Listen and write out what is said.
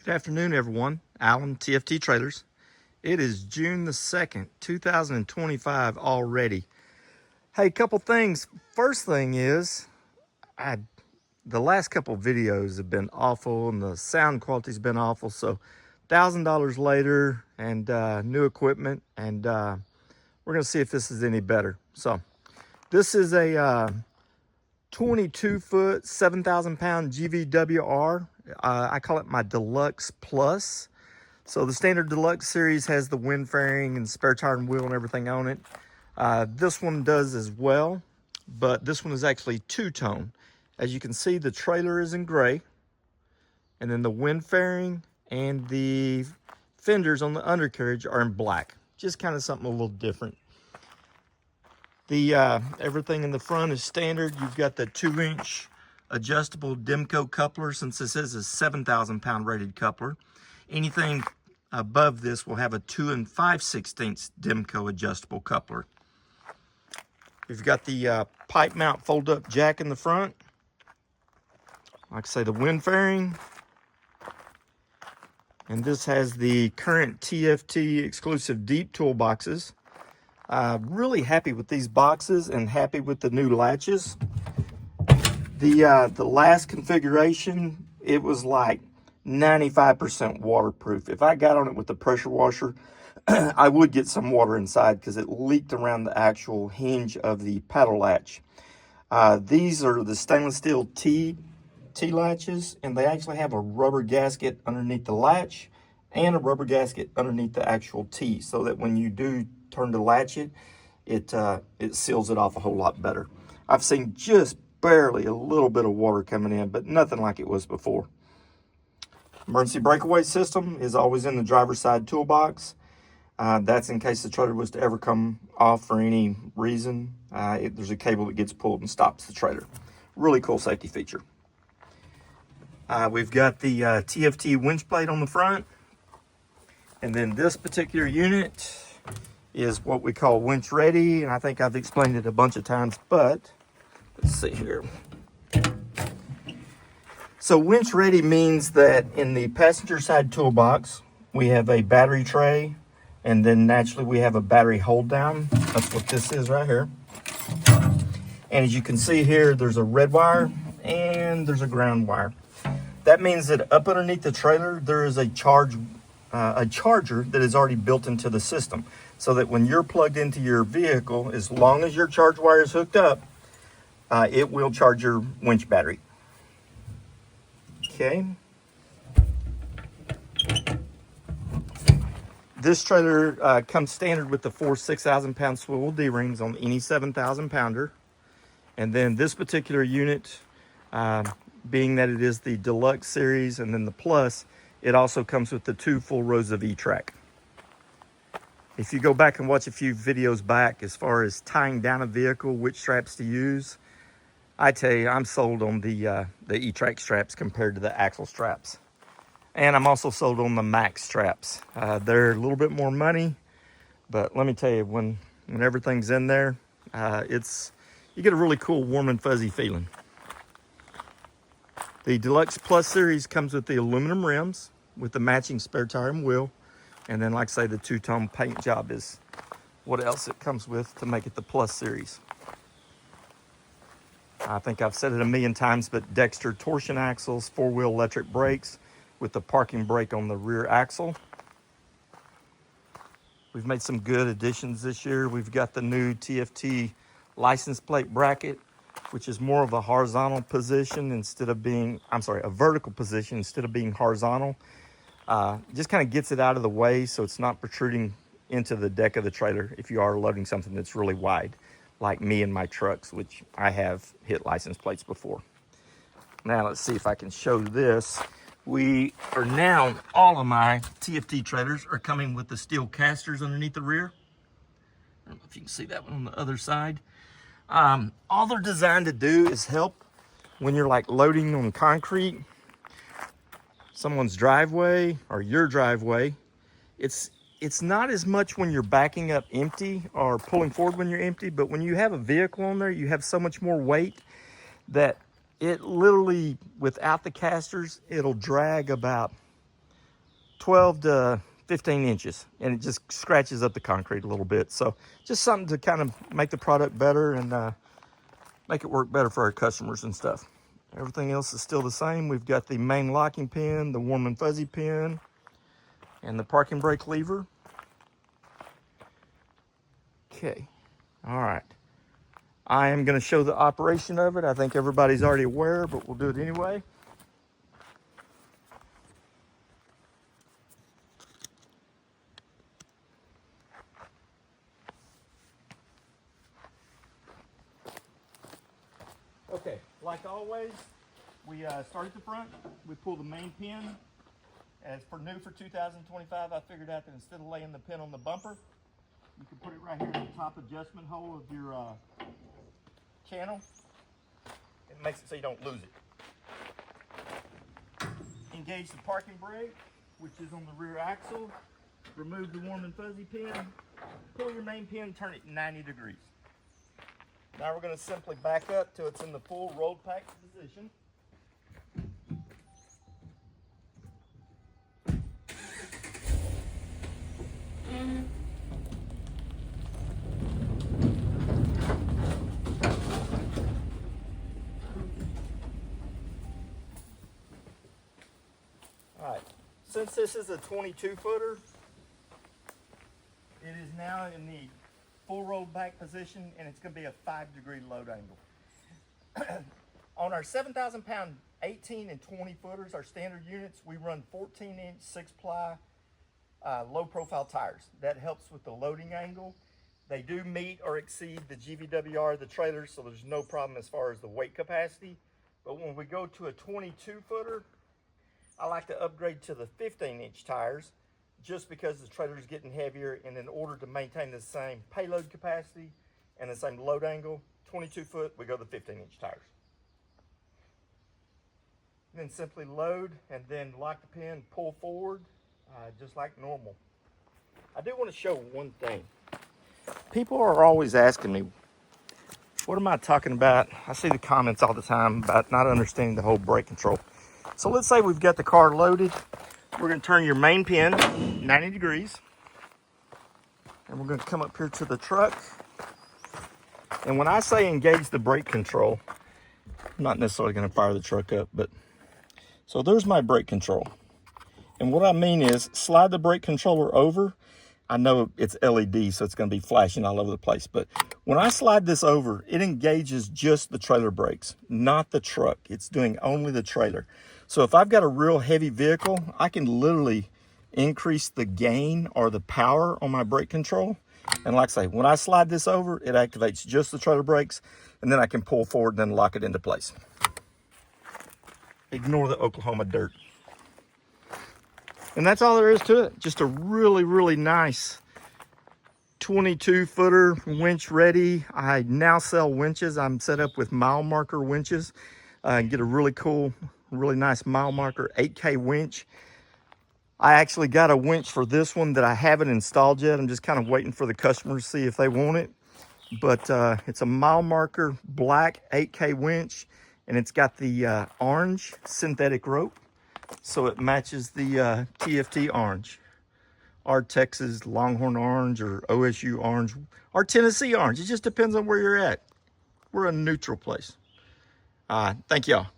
Good afternoon, everyone. Alan, TFT Trailers. It is June the 2nd, 2025 already. Hey, couple things. First thing is, the last couple videos have been awful and the sound quality's been awful. So $1,000 later and new equipment, and we're gonna see if this is any better. So this is a 22-foot, 7,000-pound GVWR. I call it my Deluxe Plus. So the standard Deluxe series has the wind fairing and spare tire and wheel and everything on it. This one does as well, but this one is actually two-tone. As you can see, the trailer is in gray, and then the wind fairing and the fenders on the undercarriage are in black. Just kind of something a little different. The everything in the front is standard. You've got the 2-inch adjustable Demco coupler, since this is a 7,000-pound rated coupler. Anything above this will have a 2 5/16 Demco adjustable coupler. You've got the pipe mount fold-up jack in the front. Like I say, the wind fairing. And this has the current TFT exclusive deep toolboxes. Really happy with these boxes and happy with the new latches. The last configuration, it was like 95% waterproof. If I got on it with the pressure washer, I would get some water inside because it leaked around the actual hinge of the paddle latch. These are the stainless steel T latches, and they actually have a rubber gasket underneath the latch and a rubber gasket underneath the actual T, so that when you do turn to latch it, it seals it off a whole lot better. I've seen just barely a little bit of water coming in, but nothing like it was before. Emergency breakaway system is always in the driver's side toolbox. That's in case the trailer was to ever come off for any reason. There's a cable that gets pulled and stops the trailer. Really cool safety feature. We've got the TFT winch plate on the front. And then this particular unit is what we call winch ready. And I think I've explained it a bunch of times, but let's see here. So winch ready means that in the passenger side toolbox, we have a battery tray, and then naturally we have a battery hold down. That's what this is right here. And as you can see here, there's a red wire and there's a ground wire. That means that up underneath the trailer, there is a charger that is already built into the system, so that when you're plugged into your vehicle, as long as your charge wire is hooked up, it will charge your winch battery. Okay. This trailer comes standard with the 4 6,000-pound swivel D-rings on any 7,000-pounder. And then this particular unit, being that it is the Deluxe series and then the Plus, it also comes with the 2 full rows of E-track. If you go back and watch a few videos back as far as tying down a vehicle, which straps to use, I tell you, I'm sold on the E-track straps compared to the axle straps. And I'm also sold on the Max straps. They're a little bit more money, but let me tell you, when everything's in there, you get a really cool warm and fuzzy feeling. The Deluxe Plus series comes with the aluminum rims with the matching spare tire and wheel. And then, like I say, the two-tone paint job is what else it comes with to make it the Plus series. I think I've said it a million times, but Dexter torsion axles, 4-wheel electric brakes with the parking brake on the rear axle. We've made some good additions this year. We've got the new TFT license plate bracket, which is more of a horizontal position instead of being, a vertical position instead of being horizontal. Just kind of gets it out of the way so it's not protruding into the deck of the trailer if you are loading something that's really wide, like me and my trucks, which I have hit license plates before. Now let's see if I can show this. We are now, all of my TFT trailers are coming with the steel casters underneath the rear. I don't know if you can see that one on the other side. All they're designed to do is help when you're like loading on concrete, someone's driveway or your driveway. It's not as much when you're backing up empty or pulling forward when you're empty, but when you have a vehicle on there, you have so much more weight that it literally, without the casters, it'll drag about 12 to 15 inches, and it just scratches up the concrete a little bit. So just something to kind of make the product better and make it work better for our customers and stuff. Everything else is still the same. We've got the main locking pin, the warm and fuzzy pin, and the parking brake lever. Okay, all right. I am going to show the operation of it. I think everybody's already aware, but we'll do it anyway. Okay, like always, we start at the front. We pull the main pin. As for new for 2025, I figured out that instead of laying the pin on the bumper, you can put it right here in the top adjustment hole of your channel. It makes it so you don't lose it. Engage the parking brake, which is on the rear axle. Remove the warm and fuzzy pin. Pull your main pin, turn it 90 degrees. Now we're going to simply back up till it's in the full rolled pack position. All right, since this is a 22 footer, it is now in the full rolled back position, and it's going to be a 5-degree load angle. On our 7,000 pound 18 and 20 footers, our standard units, we run 14-inch 6-ply low profile tires. That helps with the loading angle. They do meet or exceed the GVWR, the trailers, so there's no problem as far as the weight capacity. But when we go to a 22 footer, I like to upgrade to the 15-inch tires just because the trailer is getting heavier, and in order to maintain the same payload capacity and the same load angle, 22 foot, we go to the 15-inch tires. Then simply load and then lock the pin, pull forward, just like normal. I do want to show one thing. People are always asking me, what am I talking about? I see the comments all the time about not understanding the whole brake control. So let's say we've got the car loaded. We're going to turn your main pin 90 degrees. And we're going to come up here to the truck. And when I say engage the brake control, I'm not necessarily going to fire the truck up, but so there's my brake control. And what I mean is slide the brake controller over. I know it's LED, so it's going to be flashing all over the place. But when I slide this over, it engages just the trailer brakes, not the truck. It's doing only the trailer. So if I've got a real heavy vehicle, I can literally increase the gain or the power on my brake control. And like I say, when I slide this over, it activates just the trailer brakes, and then I can pull forward and then lock it into place. Ignore the Oklahoma dirt. And that's all there is to it. Just a really, really nice 22 footer winch ready. I now sell winches. I'm set up with mile marker winches. And get a really cool, really nice mile marker 8K winch. I actually got a winch for this one that I haven't installed yet. I'm just kind of waiting for the customer to see if they want it. But it's a mile marker black 8K winch, and it's got the orange synthetic rope. So it matches the TFT orange, our Texas Longhorn orange or OSU orange or Tennessee orange. It just depends on where you're at. We're a neutral place. Thank y'all.